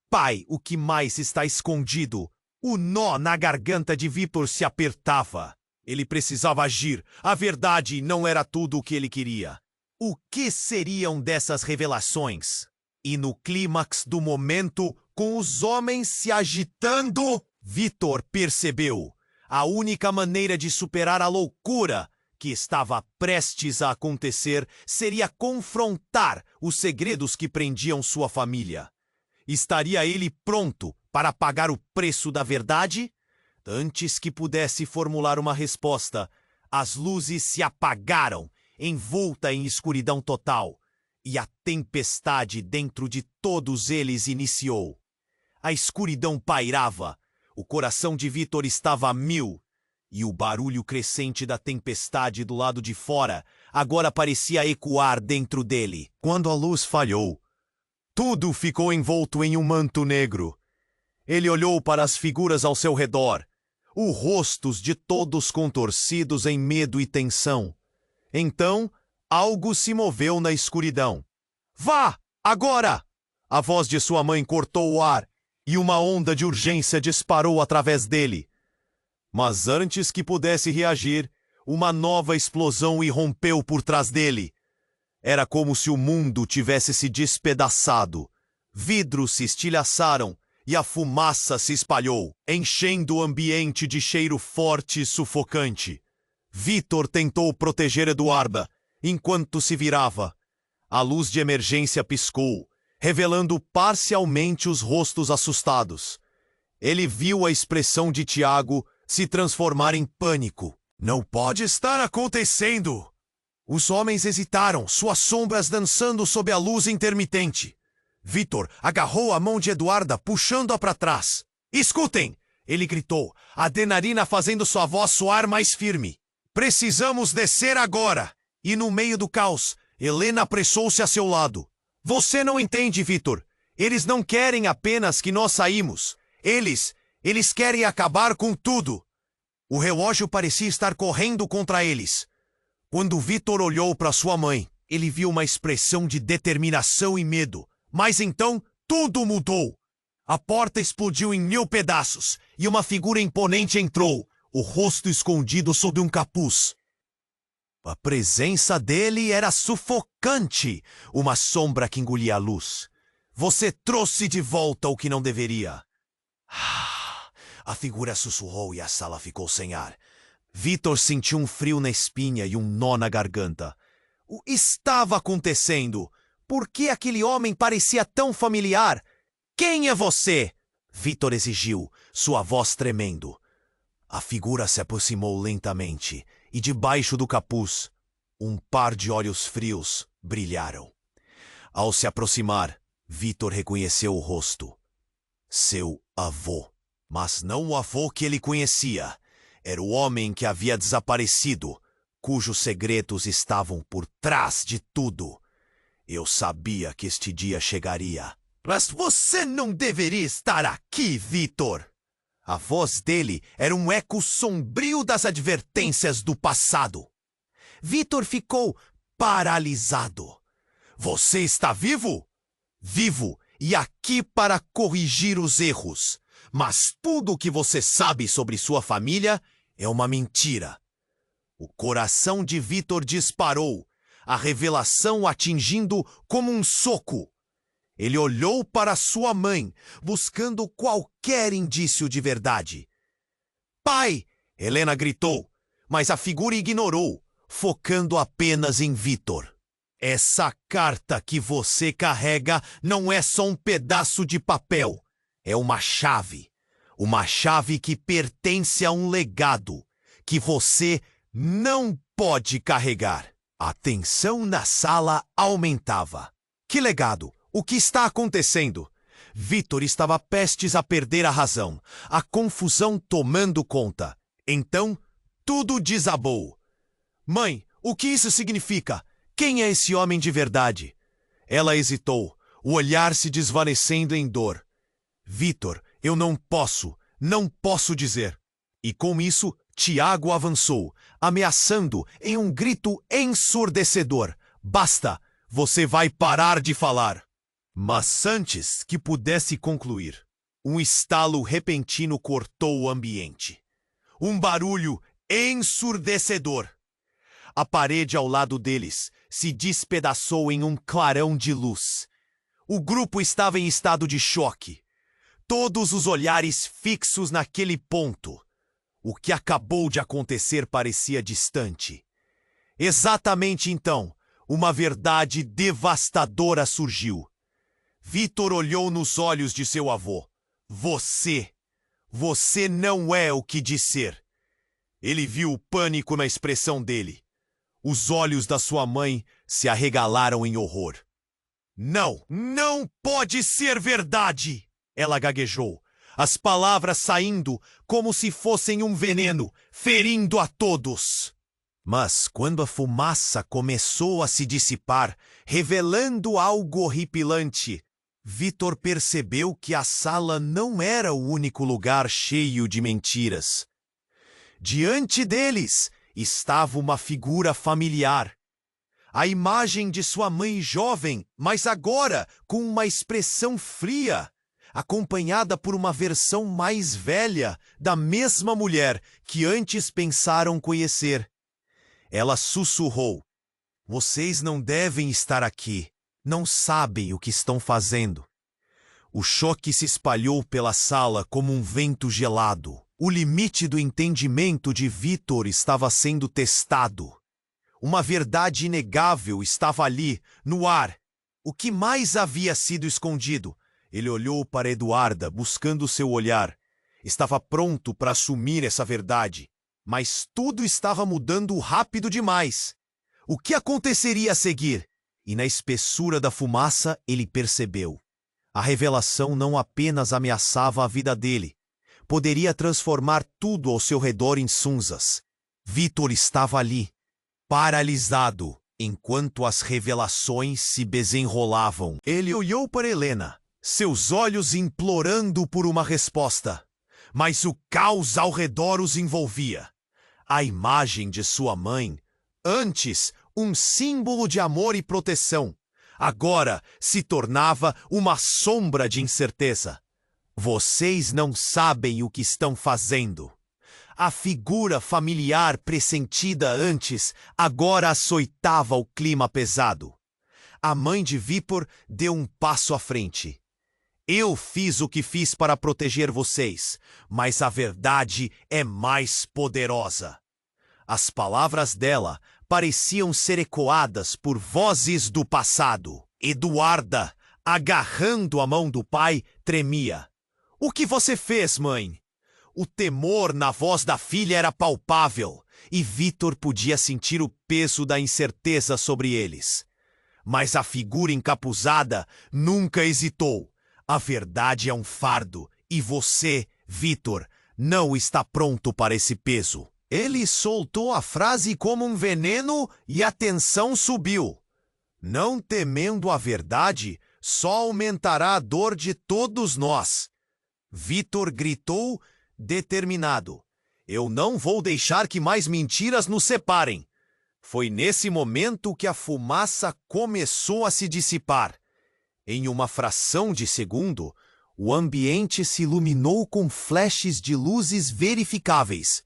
Pai, o que mais está escondido? O nó na garganta de Vitor se apertava. Ele precisava agir. A verdade não era tudo o que ele queria. O que seriam dessas revelações? E no clímax do momento, com os homens se agitando, Vitor percebeu. A única maneira de superar a loucura que estava prestes a acontecer seria confrontar os segredos que prendiam sua família. Estaria ele pronto para pagar o preço da verdade? Antes que pudesse formular uma resposta, as luzes se apagaram, envolta em escuridão total, e a tempestade dentro de todos eles iniciou. A escuridão pairava, o coração de Vitor estava a mil, e o barulho crescente da tempestade do lado de fora agora parecia ecoar dentro dele. Quando a luz falhou, tudo ficou envolto em um manto negro. Ele olhou para as figuras ao seu redor, os rostos de todos contorcidos em medo e tensão. Então, algo se moveu na escuridão. Vá, agora! A voz de sua mãe cortou o ar e uma onda de urgência disparou através dele. Mas antes que pudesse reagir, uma nova explosão irrompeu por trás dele. Era como se o mundo tivesse se despedaçado. Vidros se estilhaçaram e a fumaça se espalhou, enchendo o ambiente de cheiro forte e sufocante. Vitor tentou proteger Eduarda, enquanto se virava. A luz de emergência piscou, revelando parcialmente os rostos assustados. Ele viu a expressão de Tiago se transformar em pânico. Não pode estar acontecendo! Os homens hesitaram, suas sombras dançando sob a luz intermitente. Vitor agarrou a mão de Eduarda, puxando-a para trás. Escutem! Ele gritou, a adrenalina fazendo sua voz soar mais firme. Precisamos descer agora! E no meio do caos, Helena apressou-se a seu lado. Você não entende, Vitor. Eles não querem apenas que nós saímos. Eles querem acabar com tudo. O relógio parecia estar correndo contra eles. Quando Vitor olhou para sua mãe, ele viu uma expressão de determinação e medo. Mas então, tudo mudou. A porta explodiu em 1000 pedaços e uma figura imponente entrou, o rosto escondido sob um capuz. A presença dele era sufocante, uma sombra que engolia a luz. Você trouxe de volta o que não deveria. A figura sussurrou e a sala ficou sem ar. Vitor sentiu um frio na espinha e um nó na garganta. O que estava acontecendo? Por que aquele homem parecia tão familiar? Quem é você? Vitor exigiu, sua voz tremendo. A figura se aproximou lentamente e debaixo do capuz, um par de olhos frios brilharam. Ao se aproximar, Vitor reconheceu o rosto. Seu avô. Mas não o avô que ele conhecia. Era o homem que havia desaparecido, cujos segredos estavam por trás de tudo. Eu sabia que este dia chegaria. Mas você não deveria estar aqui, Vitor. A voz dele era um eco sombrio das advertências do passado. Vitor ficou paralisado. Você está vivo? Vivo e aqui para corrigir os erros. Mas tudo o que você sabe sobre sua família, É uma mentira. O coração de Vitor disparou, a revelação o atingindo como um soco. Ele olhou para sua mãe, buscando qualquer indício de verdade. "Pai!" Helena gritou, mas a figura ignorou, focando apenas em Vitor. "Essa carta que você carrega não é só um pedaço de papel. É uma chave. Uma chave que pertence a um legado que você não pode carregar." A tensão na sala aumentava. Que legado? O que está acontecendo? Vitor estava prestes a perder a razão, a confusão tomando conta. Então, tudo desabou. "Mãe, o que isso significa? Quem é esse homem de verdade?" Ela hesitou, o olhar se desvanecendo em dor. "Vitor, eu não posso dizer." E com isso, Tiago avançou, ameaçando em um grito ensurdecedor. "Basta! Você vai parar de falar!" Mas antes que pudesse concluir, um estalo repentino cortou o ambiente. Um barulho ensurdecedor. A parede ao lado deles se despedaçou em um clarão de luz. O grupo estava em estado de choque. Todos os olhares fixos naquele ponto. O que acabou de acontecer parecia distante. Exatamente então, uma verdade devastadora surgiu. Vitor olhou nos olhos de seu avô. Você não é o que diz ser." Ele viu o pânico na expressão dele. Os olhos da sua mãe se arregalaram em horror. Não pode ser verdade!" Ela gaguejou, as palavras saindo como se fossem um veneno, ferindo a todos. Mas quando a fumaça começou a se dissipar, revelando algo horripilante, Vitor percebeu que a sala não era o único lugar cheio de mentiras. Diante deles estava uma figura familiar. A imagem de sua mãe jovem, mas agora com uma expressão fria, acompanhada por uma versão mais velha da mesma mulher que antes pensaram conhecer. Ela sussurrou: "Vocês não devem estar aqui. Não sabem o que estão fazendo." O choque se espalhou pela sala como um vento gelado. O limite do entendimento de Vitor estava sendo testado. Uma verdade inegável estava ali, no ar. O que mais havia sido escondido? Ele olhou para Eduarda, buscando seu olhar. Estava pronto para assumir essa verdade. Mas tudo estava mudando rápido demais. O que aconteceria a seguir? E na espessura da fumaça, ele percebeu. A revelação não apenas ameaçava a vida dele. Poderia transformar tudo ao seu redor em cinzas. Vitor estava ali, paralisado, enquanto as revelações se desenrolavam. Ele olhou para Helena, seus olhos implorando por uma resposta. Mas o caos ao redor os envolvia. A imagem de sua mãe, antes um símbolo de amor e proteção, agora se tornava uma sombra de incerteza. Vocês não sabem o que estão fazendo. A figura familiar pressentida antes agora açoitava o clima pesado. A mãe de Vitor deu um passo à frente. Eu fiz o que fiz para proteger vocês, mas a verdade é mais poderosa. As palavras dela pareciam ser ecoadas por vozes do passado. Eduarda, agarrando a mão do pai, tremia. O que você fez, mãe? O temor na voz da filha era palpável, e Vitor podia sentir o peso da incerteza sobre eles. Mas a figura encapuzada nunca hesitou. A verdade é um fardo, e você, Vitor, não está pronto para esse peso. Ele soltou a frase como um veneno e a tensão subiu. Não temendo a verdade, só aumentará a dor de todos nós. Vitor gritou, determinado. Eu não vou deixar que mais mentiras nos separem. Foi nesse momento que a fumaça começou a se dissipar. Em uma fração de segundo, o ambiente se iluminou com flashes de luzes verificáveis.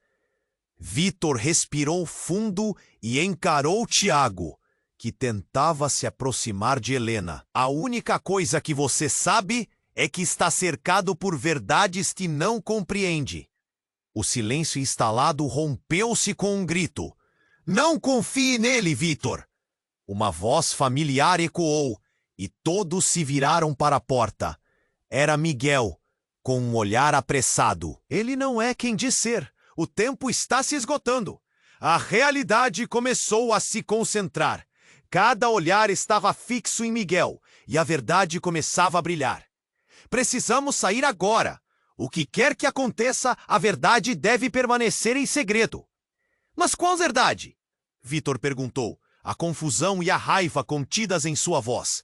Vitor respirou fundo e encarou Tiago, que tentava se aproximar de Helena. A única coisa que você sabe é que está cercado por verdades que não compreende. O silêncio instalado rompeu-se com um grito. Não confie nele, Vitor! Uma voz familiar ecoou, e todos se viraram para a porta. Era Miguel, com um olhar apressado. Ele não é quem diz ser. O tempo está se esgotando. A realidade começou a se concentrar. Cada olhar estava fixo em Miguel, e a verdade começava a brilhar. Precisamos sair agora. O que quer que aconteça, a verdade deve permanecer em segredo. Mas qual verdade? Vitor perguntou, a confusão e a raiva contidas em sua voz.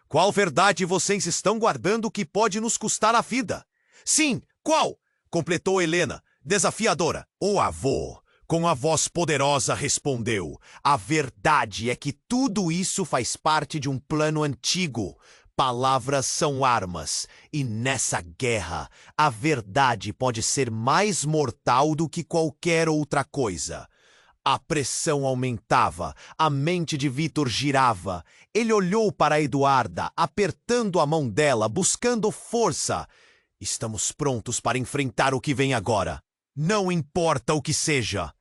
Qual verdade vocês estão guardando que pode nos custar a vida? Sim, qual? Completou Helena, desafiadora. O avô, com a voz poderosa, respondeu. A verdade é que tudo isso faz parte de um plano antigo. Palavras são armas, e nessa guerra, a verdade pode ser mais mortal do que qualquer outra coisa. A pressão aumentava, a mente de Vitor girava. Ele olhou para Eduarda, apertando a mão dela, buscando força. Estamos prontos para enfrentar o que vem agora. Não importa o que seja.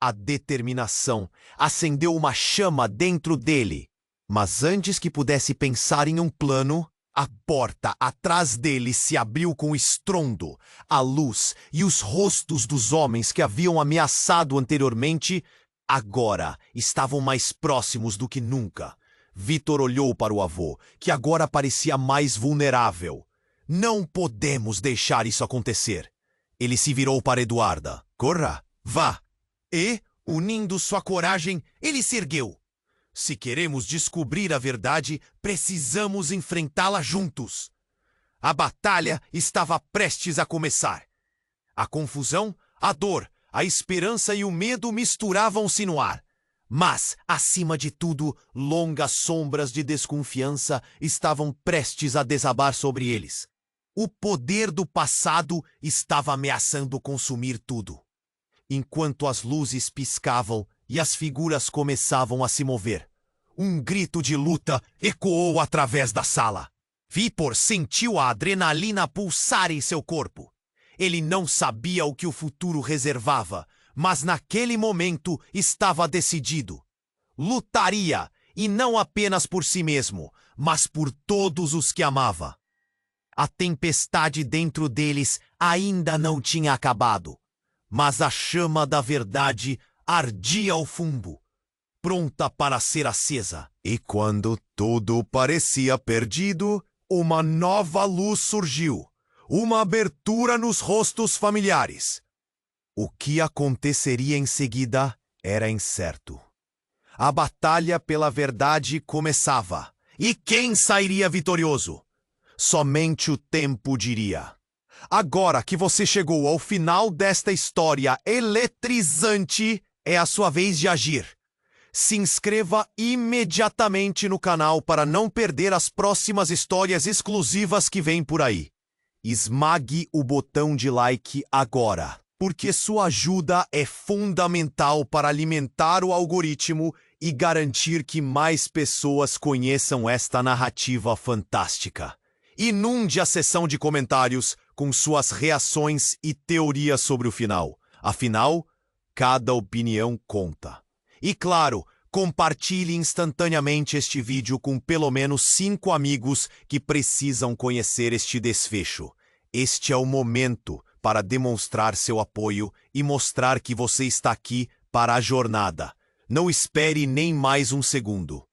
A determinação acendeu uma chama dentro dele. Mas antes que pudesse pensar em um plano, a porta atrás dele se abriu com estrondo. A luz e os rostos dos homens que haviam ameaçado anteriormente, agora estavam mais próximos do que nunca. Vitor olhou para o avô, que agora parecia mais vulnerável. Não podemos deixar isso acontecer. Ele se virou para Eduarda. Corra, vá. E, unindo sua coragem, ele se ergueu. Se queremos descobrir a verdade, precisamos enfrentá-la juntos. A batalha estava prestes a começar. A confusão, a dor, a esperança e o medo misturavam-se no ar. Mas, acima de tudo, longas sombras de desconfiança estavam prestes a desabar sobre eles. O poder do passado estava ameaçando consumir tudo. Enquanto as luzes piscavam e as figuras começavam a se mover, um grito de luta ecoou através da sala. Vitor sentiu a adrenalina pulsar em seu corpo. Ele não sabia o que o futuro reservava, mas naquele momento estava decidido. Lutaria, e não apenas por si mesmo, mas por todos os que amava. A tempestade dentro deles ainda não tinha acabado, mas a chama da verdade ardia ao fundo, pronta para ser acesa. E quando tudo parecia perdido, uma nova luz surgiu, uma abertura nos rostos familiares. O que aconteceria em seguida era incerto. A batalha pela verdade começava. E quem sairia vitorioso? Somente o tempo diria. Agora que você chegou ao final desta história eletrizante, é a sua vez de agir. Se inscreva imediatamente no canal para não perder as próximas histórias exclusivas que vêm por aí. Esmague o botão de like agora, porque sua ajuda é fundamental para alimentar o algoritmo e garantir que mais pessoas conheçam esta narrativa fantástica. Inunde a seção de comentários com suas reações e teorias sobre o final. Afinal, cada opinião conta. E claro, compartilhe instantaneamente este vídeo com pelo menos 5 amigos que precisam conhecer este desfecho. Este é o momento para demonstrar seu apoio e mostrar que você está aqui para a jornada. Não espere nem mais um segundo.